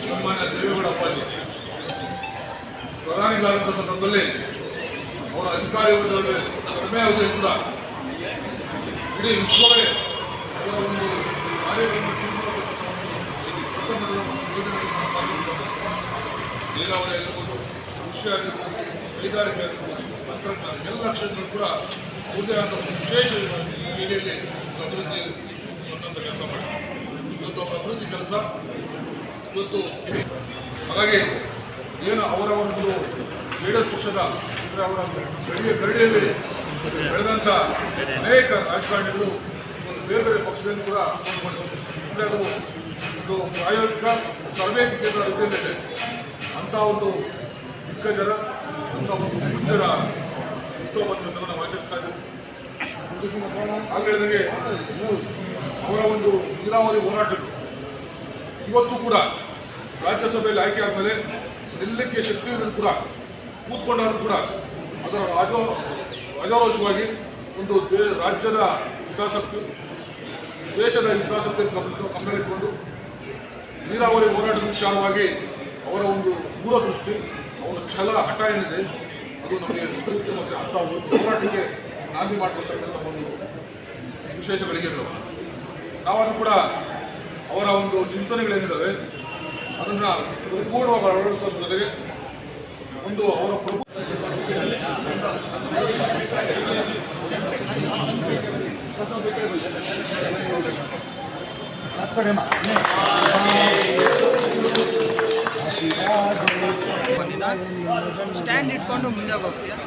ಸನ್ಮಾನ್ಯ ದೇವೇಗೌಡ ಅಪ್ಪಾಜಿ ಪ್ರಧಾನಿಗಳಾದಂಥ ಸಂದರ್ಭದಲ್ಲಿ ಅವರ ಅಧಿಕಾರಿ ಕಡಿಮೆ ಅವಧಿ ಕೂಡ ಇಡೀ ವಿಶ್ವವೇ ಅವರ ಒಂದು ಕಾರ್ಯವನ್ನು ನೀರಾವರಿ ಆಗಿರ್ಬೋದು, ಕೃಷಿ ಆಗಿರ್ಬೋದು, ಕೈಗಾರಿಕೆ ಆಗಿರ್ಬೋದು, ತಂತ್ರಜ್ಞಾನ ಎಲ್ಲ ಕ್ಷೇತ್ರಗಳು ಕೂಡ ಯಾವುದೇ ಆದ ವಿಶೇಷ ರೀತಿಯಲ್ಲಿ ಅಭಿವೃದ್ಧಿ ಕೊಟ್ಟಂಥ ಕೆಲಸ ಮಾಡಿ ಇವತ್ತು ಅವರ ಅಭಿವೃದ್ಧಿ ಕೆಲಸ ಇವತ್ತು. ಹಾಗಾಗಿ ಏನು ಅವರ ಒಂದು ಜೆಡಿಎಸ್ ಪಕ್ಷದ ಅಂದರೆ ಅವರ ಗಡಿಯಲ್ಲಿ ಬೆಳೆದಂಥ ಅನೇಕ ರಾಜಕಾರಣಿಗಳು ಒಂದು ಬೇರೆ ಬೇರೆ ಪಕ್ಷದಿಂದ ಕೂಡ ಅಂದರೆ ಅದು ಒಂದು ಪ್ರಾಯೋಗಿಕ ತರಬೇತಿ ಕೇಂದ್ರ ರೀತಿಯಲ್ಲಿದೆ. ಅಂಥ ಒಂದು ದಿಗ್ಗಜರ ಅಂಥ ಒಂದು ಹುಚ್ಚರ ಹುಟ್ಟುಹಬ್ಬವನ್ನು ನಾವು ಆಚರಿಸ್ತಾ ಇದ್ದೇವೆ. ಹಾಗೆ ಅವರ ಒಂದು ನೀರಾವರಿ ಹೋರಾಟಗಳು ಇವತ್ತು ಕೂಡ ರಾಜ್ಯಸಭೆಯಲ್ಲಿ ಆಯ್ಕೆ ಆದಮೇಲೆ ನಿಲ್ಲಕ್ಕೆ ಶಕ್ತಿಯನ್ನು ಕೂಡ ಕೂತ್ಕೊಂಡಾದರೂ ಕೂಡ ಅದರ ರಾಜಾರೋಷವಾಗಿ ಒಂದು ರಾಜ್ಯದ ಹಿತಾಸಕ್ತಿ, ದೇಶದ ಹಿತಾಸಕ್ತಿಯನ್ನು ಗಮನದಲ್ಲಿಟ್ಟುಕೊಂಡು ನೀರಾವರಿ ಹೋರಾಟದ ವಿಚಾರವಾಗಿ ಅವರ ಒಂದು ದೂರದೃಷ್ಟಿ, ಅವರ ಛಲ, ಹಠ ಏನಿದೆ ಅದು ನಮಗೆ ಸ್ಫೂರ್ತಿ ಮತ್ತು ಅಂಥ ಹೋರಾಟಕ್ಕೆ ನಾಂದಿ ಮಾಡಿಕೊಳ್ತಕ್ಕಂಥ ಒಂದು ವಿಶೇಷ ಬೆಳಗ್ಗೆಗಳು. ನಾವನ್ನು ಕೂಡ ಅವರ ಒಂದು ಚಿಂತನೆಗಳೇನಿದ್ದಾವೆ ಅದನ್ನು ಪರಿಪೂರ್ಣವಾಗಿ ಅಳವಡಿಸೋದ್ರ ಜೊತೆಗೆ ಒಂದು ಅವರ ಸ್ಟ್ಯಾಂಡ್ ಇಟ್ಕೊಂಡು ಮುಂದೆ ಹೋಗ್ತೀಯಾ?